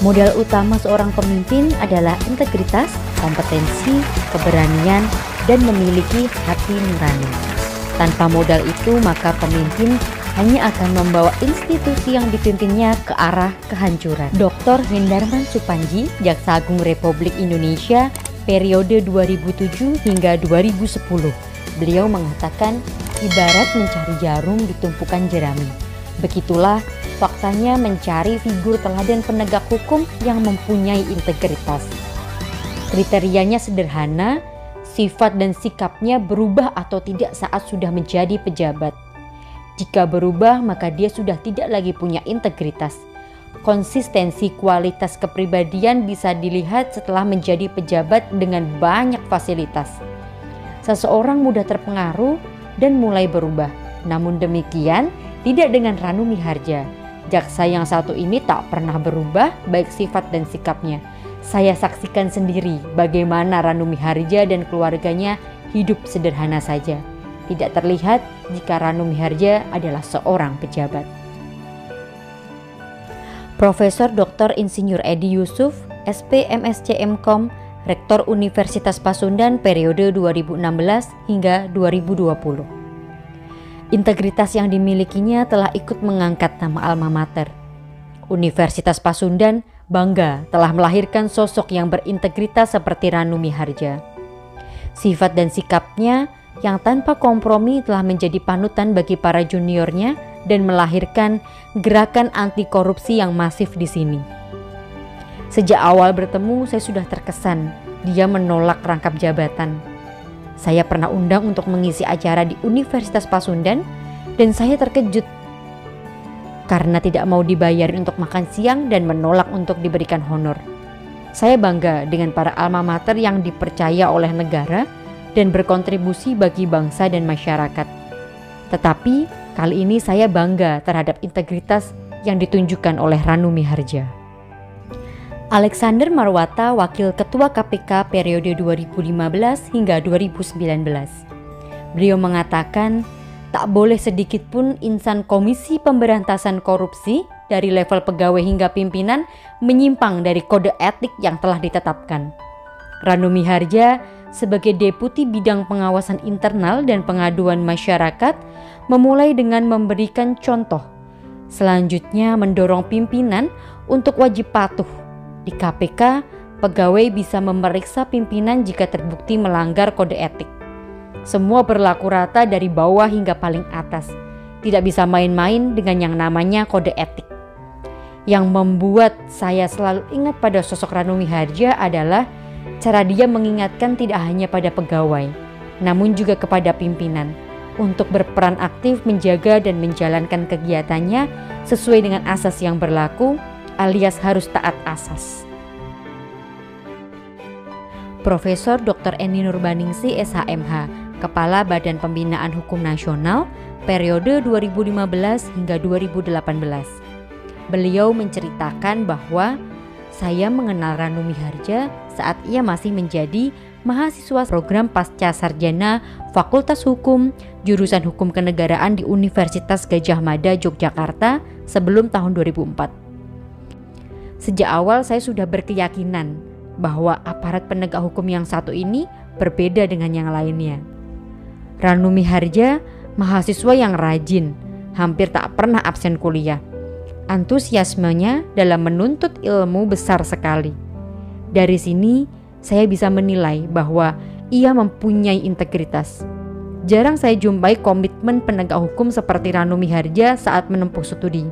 Modal utama seorang pemimpin adalah integritas, kompetensi, keberanian, dan memiliki hati nurani. Tanpa modal itu, maka pemimpin hanya akan membawa institusi yang dipimpinnya ke arah kehancuran. Dr. Hendarman Supandji, Jaksa Agung Republik Indonesia, periode 2007 hingga 2010. Beliau mengatakan, ibarat mencari jarum di tumpukan jerami. Begitulah faktanya mencari figur teladan penegak hukum yang mempunyai integritas. Kriterianya sederhana, sifat dan sikapnya berubah atau tidak saat sudah menjadi pejabat. Jika berubah, maka dia sudah tidak lagi punya integritas. Konsistensi kualitas kepribadian bisa dilihat setelah menjadi pejabat dengan banyak fasilitas. Seseorang mudah terpengaruh dan mulai berubah. Namun demikian, tidak dengan Ranu Miharja. Jaksa yang satu ini tak pernah berubah baik sifat dan sikapnya. Saya saksikan sendiri bagaimana Ranu Miharja dan keluarganya hidup sederhana saja. Tidak terlihat jika Ranu Miharja adalah seorang pejabat. Profesor Dr. Insinyur Edi Yusuf, SP MSc MKom, Rektor Universitas Pasundan periode 2016 hingga 2020. Integritas yang dimilikinya telah ikut mengangkat nama alma mater. Universitas Pasundan bangga telah melahirkan sosok yang berintegritas seperti Ranu Miharja. Sifat dan sikapnya yang tanpa kompromi telah menjadi panutan bagi para juniornya dan melahirkan gerakan anti korupsi yang masif di sini. Sejak awal bertemu saya sudah terkesan dia menolak rangkap jabatan. Saya pernah undang untuk mengisi acara di Universitas Pasundan dan saya terkejut karena tidak mau dibayar untuk makan siang dan menolak untuk diberikan honor. Saya bangga dengan para alma mater yang dipercaya oleh negara dan berkontribusi bagi bangsa dan masyarakat. Tetapi kali ini saya bangga terhadap integritas yang ditunjukkan oleh Ranu Miharja. Alexander Marwata, Wakil Ketua KPK periode 2015 hingga 2019. Beliau mengatakan, tak boleh sedikit pun insan Komisi Pemberantasan Korupsi dari level pegawai hingga pimpinan menyimpang dari kode etik yang telah ditetapkan. Ranu Miharja sebagai Deputi Bidang Pengawasan Internal dan Pengaduan Masyarakat memulai dengan memberikan contoh. Selanjutnya mendorong pimpinan untuk wajib patuh. Di KPK, pegawai bisa memeriksa pimpinan jika terbukti melanggar kode etik. Semua berlaku rata dari bawah hingga paling atas. Tidak bisa main-main dengan yang namanya kode etik. Yang membuat saya selalu ingat pada sosok Ranu Miharja adalah cara dia mengingatkan tidak hanya pada pegawai, namun juga kepada pimpinan untuk berperan aktif menjaga dan menjalankan kegiatannya sesuai dengan asas yang berlaku, alias harus taat asas. Profesor Dr. Eni Nurbaningsi SHMH, Kepala Badan Pembinaan Hukum Nasional periode 2015 hingga 2018. Beliau menceritakan bahwa saya mengenal Ranu Miharja saat ia masih menjadi mahasiswa program Pasca Sarjana Fakultas Hukum, jurusan Hukum Kenegaraan di Universitas Gadjah Mada, Yogyakarta sebelum tahun 2004. Sejak awal saya sudah berkeyakinan bahwa aparat penegak hukum yang satu ini berbeda dengan yang lainnya. Ranu Miharja mahasiswa yang rajin, hampir tak pernah absen kuliah. Antusiasmenya dalam menuntut ilmu besar sekali. Dari sini saya bisa menilai bahwa ia mempunyai integritas. Jarang saya jumpai komitmen penegak hukum seperti Ranu Miharja saat menempuh studi.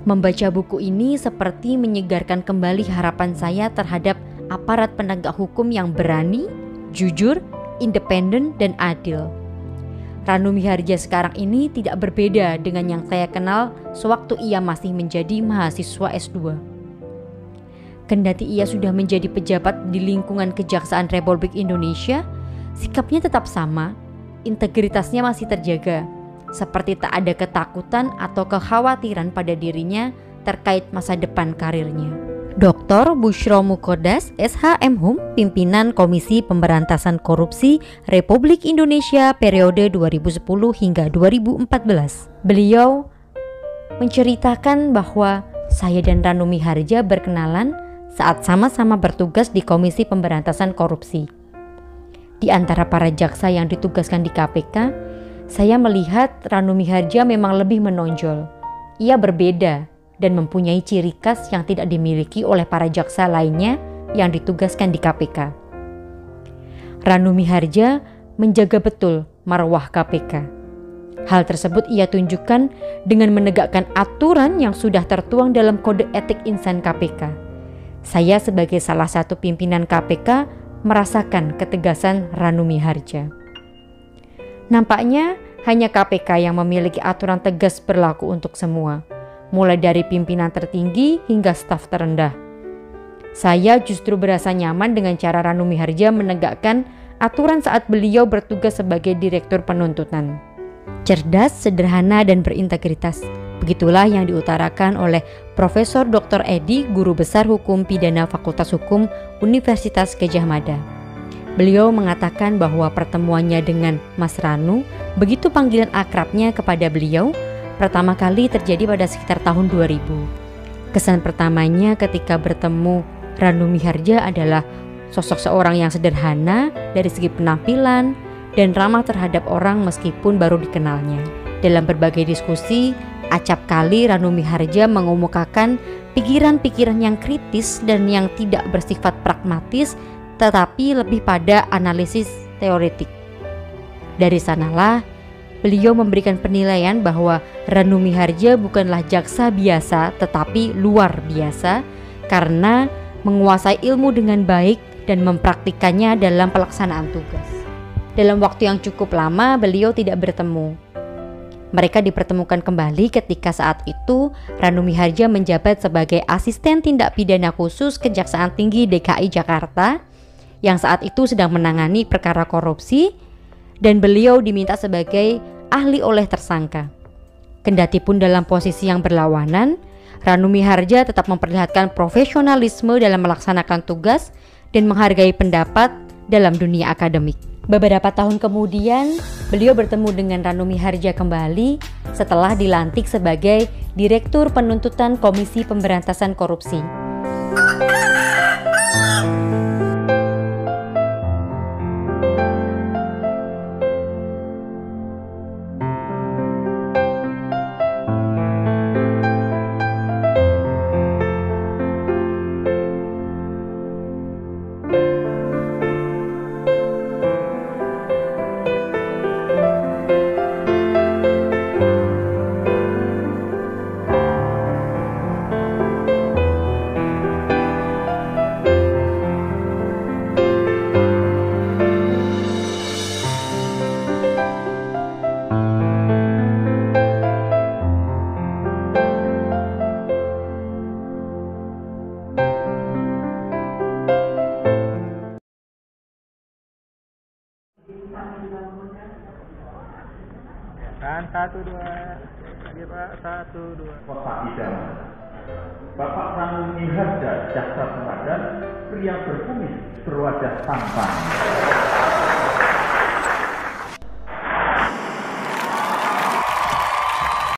Membaca buku ini seperti menyegarkan kembali harapan saya terhadap aparat penegak hukum yang berani, jujur, independen, dan adil. Ranu Miharja sekarang ini tidak berbeda dengan yang saya kenal sewaktu ia masih menjadi mahasiswa S2. Kendati ia sudah menjadi pejabat di lingkungan Kejaksaan Republik Indonesia, sikapnya tetap sama, integritasnya masih terjaga. Seperti tak ada ketakutan atau kekhawatiran pada dirinya terkait masa depan karirnya. Dr. Bushro Mukodas, SHMHum, pimpinan Komisi Pemberantasan Korupsi Republik Indonesia periode 2010 hingga 2014. Beliau menceritakan bahwa saya dan Ranu Miharja berkenalan saat sama-sama bertugas di Komisi Pemberantasan Korupsi. Di antara para jaksa yang ditugaskan di KPK, saya melihat Ranu Miharja memang lebih menonjol. Ia berbeda dan mempunyai ciri khas yang tidak dimiliki oleh para jaksa lainnya yang ditugaskan di KPK. Ranu Miharja menjaga betul marwah KPK. Hal tersebut ia tunjukkan dengan menegakkan aturan yang sudah tertuang dalam Kode Etik Insan KPK. Saya sebagai salah satu pimpinan KPK merasakan ketegasan Ranu Miharja. Nampaknya hanya KPK yang memiliki aturan tegas berlaku untuk semua, mulai dari pimpinan tertinggi hingga staf terendah. Saya justru berasa nyaman dengan cara Ranu Miharja menegakkan aturan saat beliau bertugas sebagai Direktur Penuntutan. Cerdas, sederhana, dan berintegritas. Begitulah yang diutarakan oleh Profesor Dr. Edi, Guru Besar Hukum Pidana Fakultas Hukum Universitas Gadjah Mada. Beliau mengatakan bahwa pertemuannya dengan Mas Ranu, begitu panggilan akrabnya kepada beliau, pertama kali terjadi pada sekitar tahun 2000. Kesan pertamanya ketika bertemu Ranu Miharja adalah sosok seorang yang sederhana dari segi penampilan dan ramah terhadap orang meskipun baru dikenalnya. Dalam berbagai diskusi, acap kali Ranu Miharja mengemukakan pikiran-pikiran yang kritis dan yang tidak bersifat pragmatis, tetapi lebih pada analisis teoretik. Dari sanalah beliau memberikan penilaian bahwa Ranu Miharja bukanlah jaksa biasa tetapi luar biasa karena menguasai ilmu dengan baik dan mempraktikannya dalam pelaksanaan tugas. Dalam waktu yang cukup lama beliau tidak bertemu. Mereka dipertemukan kembali ketika saat itu Ranu Miharja menjabat sebagai Asisten Tindak Pidana Khusus Kejaksaan Tinggi DKI Jakarta yang saat itu sedang menangani perkara korupsi dan beliau diminta sebagai ahli oleh tersangka. Kendati pun dalam posisi yang berlawanan, Ranu Miharja tetap memperlihatkan profesionalisme dalam melaksanakan tugas dan menghargai pendapat dalam dunia akademik. Beberapa tahun kemudian, beliau bertemu dengan Ranu Miharja kembali setelah dilantik sebagai Direktur Penuntutan Komisi Pemberantasan Korupsi. Dan 1, 2, lagi Pak, 1, 2. Kota Idaman. Bapak Ranu Miharja, jaksa teladan, pria berkumis, berwajah tampan.